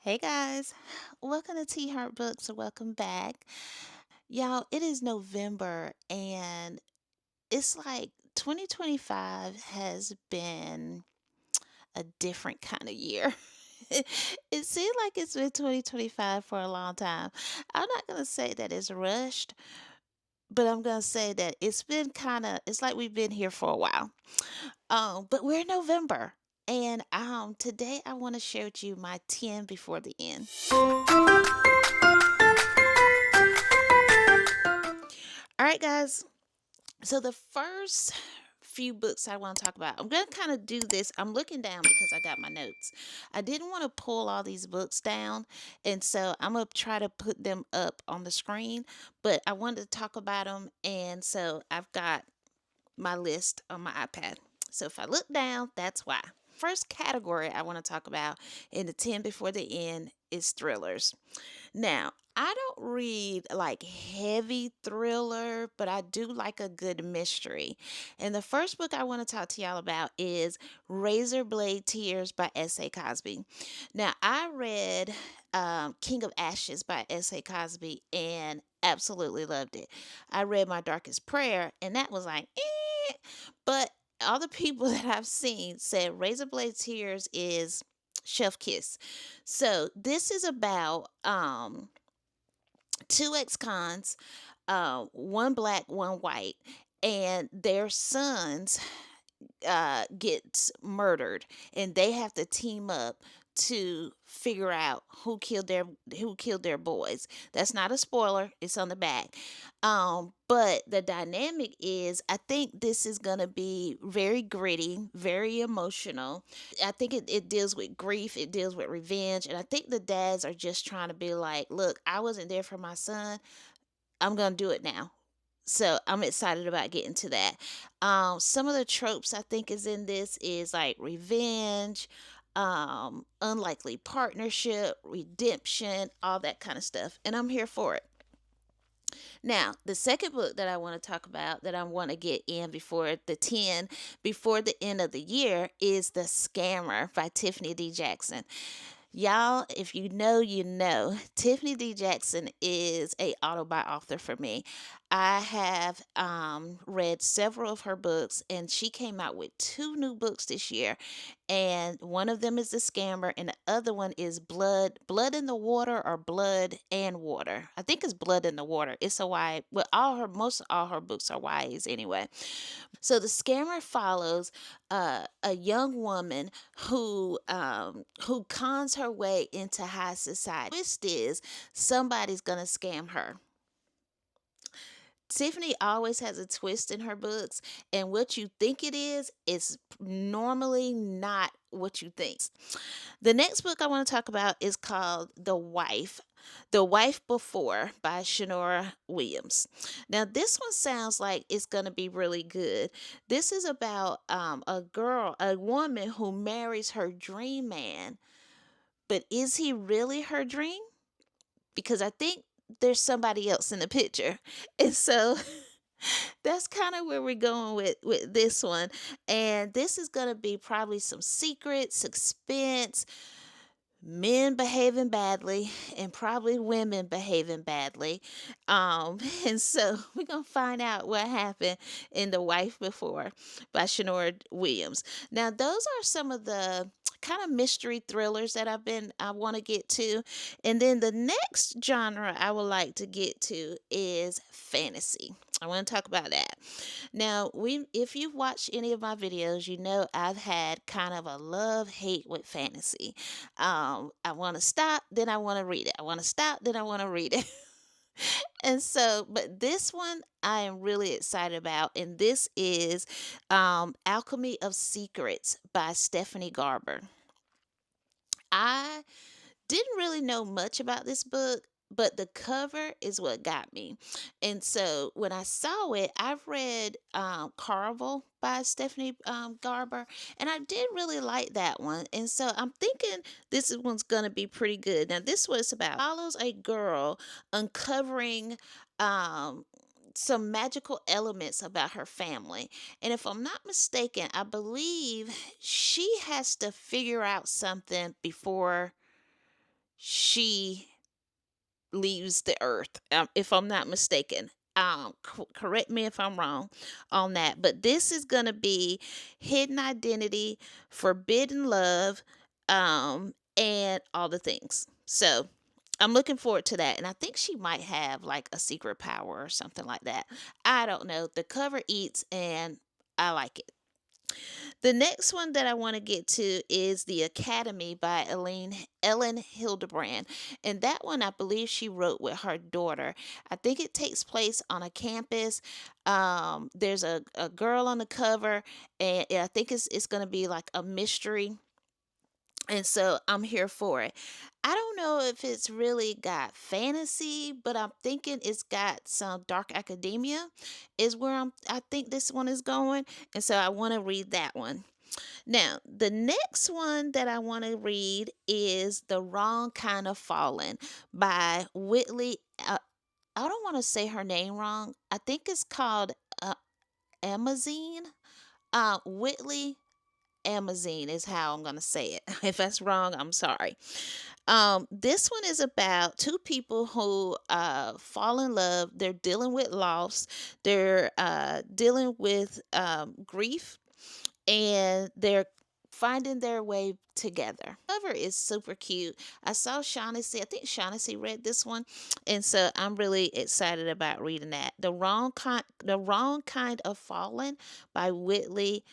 Hey guys, welcome to Tea Heart Books. Welcome back. Y'all, it is November and it's like 2025 has been a different kind of year. It seems like it's been 2025 for a long time. I'm not going to say that it's rushed, but I'm going to say that it's been it's like we've been here for a while. But we're in November. And today I want to share with you my 10 before the end. All right, guys. So the first few books I want to talk about, I'm going to kind of do this. I'm looking down because I got my notes. I didn't want to pull all these books down, and so I'm going to try to put them up on the screen, but I wanted to talk about them, and so I've got my list on my iPad. So if I look down, that's why. First category I want to talk about in the 10 before the end is thrillers. Now, I don't read like heavy thriller, but I do like a good mystery. And the first book I want to talk to y'all about is Razor Blade Tears by S.A. Cosby. Now, I read King of Ashes by S.A. Cosby and absolutely loved it. I read My Darkest Prayer, and that was like, but all the people that I've seen said Razor Blade Tears is chef kiss. So this is about two ex-cons, one black, one white, and their sons gets murdered, and they have to team up to figure out who killed their boys. That's not a spoiler, it's on the back. But the dynamic is, I think this is gonna be very gritty, very emotional. I think it deals with grief, it deals with revenge, and I think the dads are just trying to be like, look, I wasn't there for my son, I'm gonna do it now. So I'm excited about getting to that. Some of the tropes I think is in this is like revenge, unlikely partnership, redemption, all that kind of stuff. And I'm here for it. Now, the second book that I want to talk about that I want to get in before the 10, before the end of the year, is The Scammer by Tiffany D. Jackson. Y'all, if you know, you know. Tiffany D. Jackson is a author for me. I have read several of her books, and she came out with two new books this year. And one of them is The Scammer, and the other one is Blood in the Water, or Blood and Water. I think it's Blood in the Water. It's a Y. Well, most of all her books are YAs anyway. So the scammer follows a young woman who cons her way into high society. The twist is somebody's gonna scam her. Tiffany always has a twist in her books, and what you think it is normally not what you think. The next book I want to talk about is called The Wife Before by Shanora Williams. Now, this one sounds like it's going to be really good. This is about a woman who marries her dream man, but is he really her dream? Because I think there's somebody else in the picture. And so that's kind of where we're going with this one. And this is going to be probably some secret suspense, men behaving badly, and probably women behaving badly. And so we're gonna find out what happened in The Wife Before by Shanora Williams. Now, those are some of the kind of mystery thrillers that I want to get to. And then the next genre I would like to get to is fantasy. I want to talk about that. Now, if you've watched any of my videos, you know I've had kind of a love-hate with fantasy. I want to stop, then I want to read it. I want to stop, then I want to read it. And so, but this one I am really excited about, and this is Alchemy of Secrets by Stephanie Garber. I didn't really know much about this book, but the cover is what got me. And so when I saw it, I've read Carvel by Stephanie Garber, and I did really like that one. And so I'm thinking one's going to be pretty good. Now, this was about follows a girl uncovering some magical elements about her family. And if I'm not mistaken, I believe she has to figure out something before she leaves the earth, if I'm not mistaken. Correct me if I'm wrong on that. But this is going to be hidden identity, forbidden love, and all the things. So I'm looking forward to that. And I think she might have like a secret power or something like that. I don't know. The cover eats, and I like it. The next one that I want to get to is The Academy by Ellen Hildebrand. And that one, I believe she wrote with her daughter. I think it takes place on a campus. There's a girl on the cover, and I think it's going to be like a mystery, and so I'm here for it. I don't know if it's really got fantasy, but I'm thinking it's got some dark academia is where I think this one is going, and so I want to read that one. Now, the next one that I want to read is The Wrong Kind of Fallen by Whitley. I don't want to say her name wrong. I think it's called Amazine. Whitley Amazine is how I'm going to say it. If that's wrong, I'm sorry. This one is about two people who fall in love. They're dealing with loss, they're dealing with grief, and they're finding their way together. Cover is super cute. I saw Shaughnessy. I think Shaughnessy read this one, and so I'm really excited about reading that. The Wrong Kind of Fallen by Whitley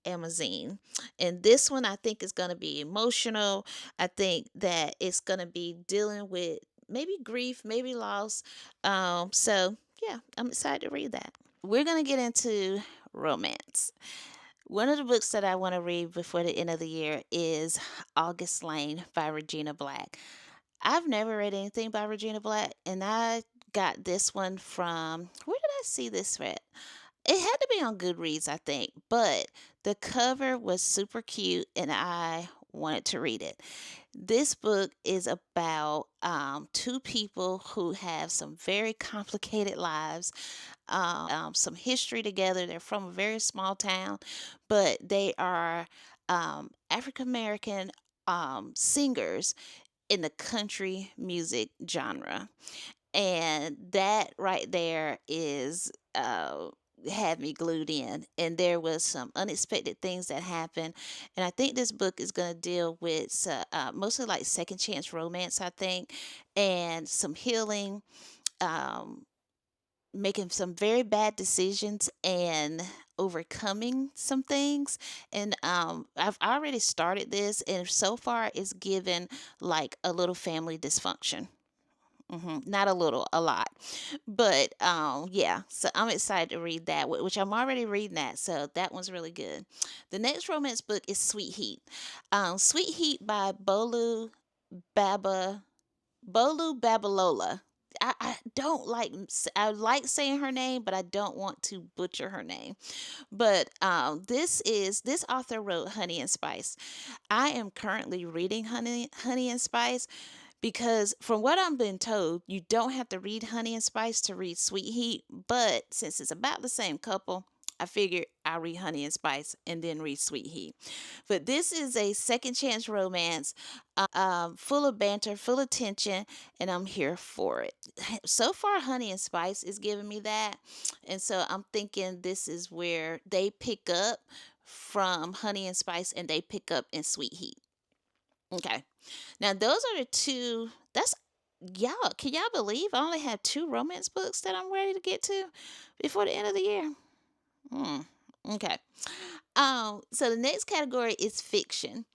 Amazine. And this one I think is going to be emotional. I think that it's going to be dealing with maybe grief, maybe loss. So yeah, I'm excited to read that. We're going to get into romance. One of the books that I want to read before the end of the year is August Lane by Regina Black. I've never read anything by Regina Black, and I got this one from, where did I see this read? It had to be on Goodreads, I think, but the cover was super cute and I wanted to read it. This book is about two people who have some very complicated lives, some history together. They're from a very small town, but they are African American singers in the country music genre, and that right there is had me glued in. And there was some unexpected things that happened, and I think this book is going to deal with mostly like second chance romance, I think, and some healing, um, making some very bad decisions and overcoming some things. And I've already started this, and so far it's given like a little family dysfunction. Not a little, a lot. But yeah, so I'm excited to read that, which I'm already reading that. So that one's really good. The next romance book is Sweet Heat. Sweet Heat by Baba Bolu Babalola. I don't like, I like saying her name, but I don't want to butcher her name. But this author wrote Honey and Spice. I am currently reading Honey and Spice, because from what I'm being told, you don't have to read Honey and Spice to read Sweet Heat. But since it's about the same couple, I figured I'll read Honey and Spice and then read Sweet Heat. But this is a second chance romance, full of banter, full of tension, and I'm here for it. So far, Honey and Spice is giving me that. And so I'm thinking this is where they pick up from Honey and Spice and they pick up in Sweet Heat. Okay. Now those are the two. That's y'all. Can y'all believe I only have two romance books that I'm ready to get to before the end of the year? Hmm. Okay. So the next category is fiction.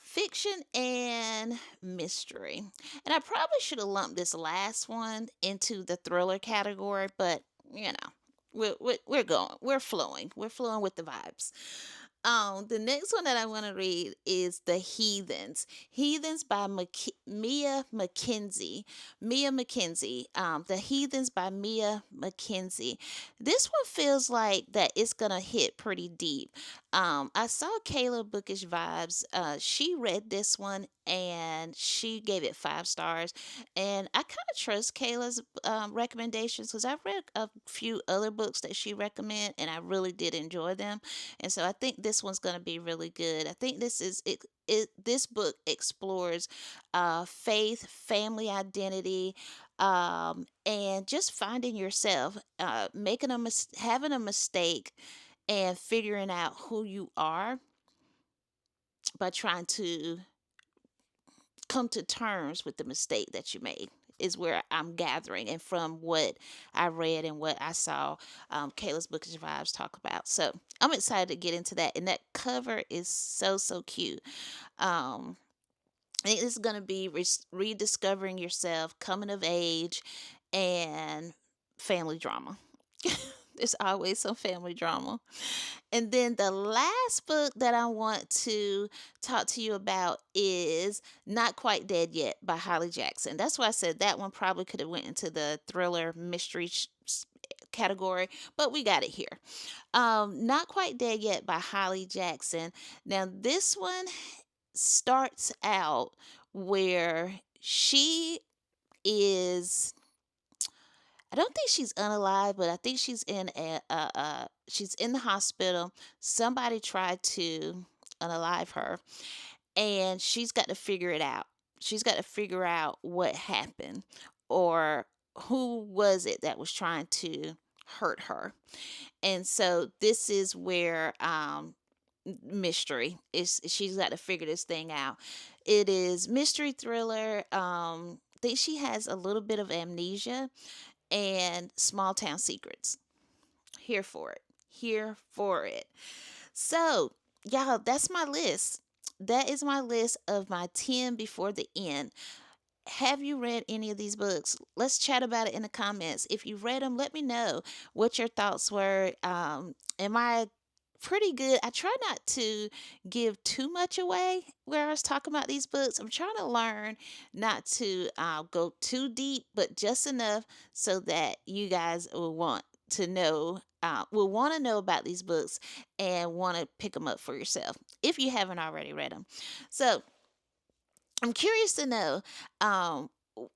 Fiction and mystery. And I probably should have lumped this last one into the thriller category, but you know, we're going, we're flowing with the vibes. The next one that I want to read is The Heathens. Heathens by Mia McKenzie. Mia McKenzie. The Heathens by Mia McKenzie. This one feels like that it's gonna hit pretty deep. I saw Kayla Bookish Vibes. She read this one and she gave it 5 stars. And I kind of trust Kayla's recommendations because I've read a few other books that she recommended and I really did enjoy them. And so I think this one's going to be really good. I think this book explores faith, family identity, and just finding yourself, having a mistake and figuring out who you are by trying to come to terms with the mistake that you made is where I'm gathering and from what I read and what I saw Kayla's Bookish Vibes talk about. So I'm excited to get into that. And that cover is so cute. Um, I think this is going to be rediscovering yourself, coming of age, and family drama. There's always some family drama. And then the last book that I want to talk to you about is Not Quite Dead Yet by Holly Jackson. That's why I said that one probably could have went into the thriller mystery category, but we got it here. Not Quite Dead Yet by Holly Jackson. Now this one starts out where she is, I don't think she's unalive, but I think she's in she's in the hospital. Somebody tried to unalive her, and she's got to figure it out. She's got to figure out what happened, or who was it that was trying to hurt her. And so this is where mystery is. She's got to figure this thing out. It is mystery thriller. I think she has a little bit of amnesia and small town secrets. Here for it. Here for it. So, y'all, that's my list. That is my list of my 10 before the end. Have you read any of these books? Let's chat about it in the comments. If you've read them, let me know what your thoughts were. Am I pretty good? I try not to give too much away where I was talking about these books. I'm trying to learn not to go too deep, but just enough so that you guys will want to know. Will want to know about these books and want to pick them up for yourself if you haven't already read them. So, I'm curious to know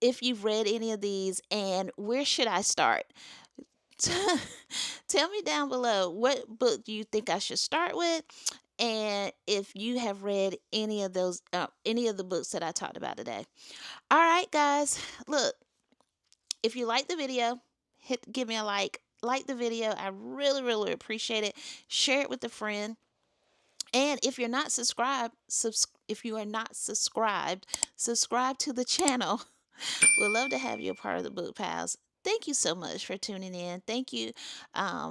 if you've read any of these and where should I start? Tell me down below what book do you think I should start with, and if you have read any of the books that I talked about today. All right, guys, look, if you like the video, give me a like the video. I really appreciate it. Share it with a friend. And if you're not subscribed, if you are not subscribed, subscribe to the channel. We'd love to have you a part of the Book Pals. Thank you so much for tuning in. Thank you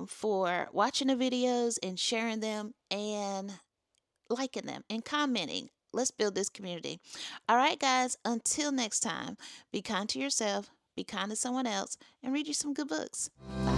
for watching the videos and sharing them and liking them and commenting. Let's build this community. All right, guys, until next time, be kind to yourself, be kind to someone else, and read you some good books. Bye.